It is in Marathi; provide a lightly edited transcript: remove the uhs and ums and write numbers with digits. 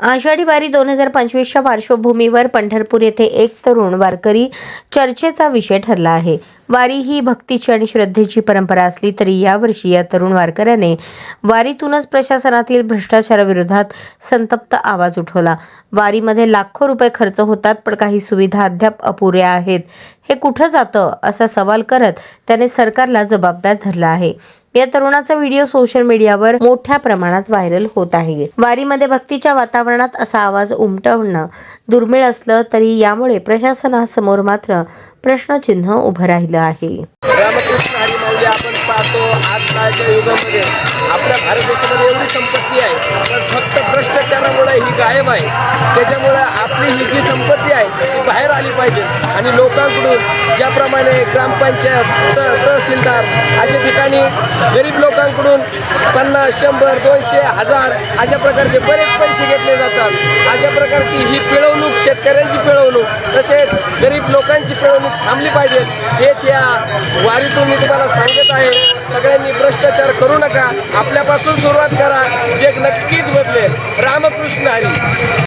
आषाढी वारी 2025च्या पार्श्वभूमीवर पंढरपूर येथे एक तरुण वारकरी चर्चेचा विषय ठरला आहे. वारी ही भक्तीची आणि श्रद्धेची परंपरा असली तरी यावर्षी या तरुण वारकऱ्याने वारीतूनच प्रशासनातील भ्रष्टाचाराविरोधात संतप्त आवाज उठवला. वारीमध्ये लाखो रुपये खर्च होतात, पण काही सुविधा अद्याप अपुऱ्या आहेत. हे कुठं जातं असा सवाल करत त्याने सरकारला जबाबदार धरला आहे. या तरुणाचा व्हिडिओ सोशल मीडियावर मोठ्या प्रमाणात व्हायरल होत आहे. वारीमध्ये भक्तीच्या वातावरणात असा आवाज उमटवणं दुर्मिळ असलं तरी यामुळे प्रशासनासमोर मात्र प्रश्नचिन्ह उभं राहिलं आहे. रामकृष्ण हरी माऊली आपण पाहतो, आजकालच्या युगामध्ये आपल्या भारत देशामध्ये एवढी संपत्ती आहे, पण फक्त भ्रष्टाचारामुळे ही गायब आहे. त्याच्यामुळे आपली ही जी संपत्ती आहे ती बाहेर आली पाहिजे आणि लोकांकडून ज्याप्रमाणे ग्रामपंचायत, तहसीलदार अशा ठिकाणी गरीब लोकांकडून 50, 100, 200, 1000 अशा प्रकारचे बरेच पैसे घेतले जातात. अशा प्रकारची ही पिळवणूक, शेतकऱ्यांची पिळवणूक तसेच गरीब लोकांची पिळवणूक थांबली पाहिजे. हेच या वारीतून मी तुम्हाला सांगत आहे. सगळ्यांनी भ्रष्टाचार करू नका, आपल्यापासून सुरुवात करा, जग नक्कीच बदलेल. रामकृष्ण हरी.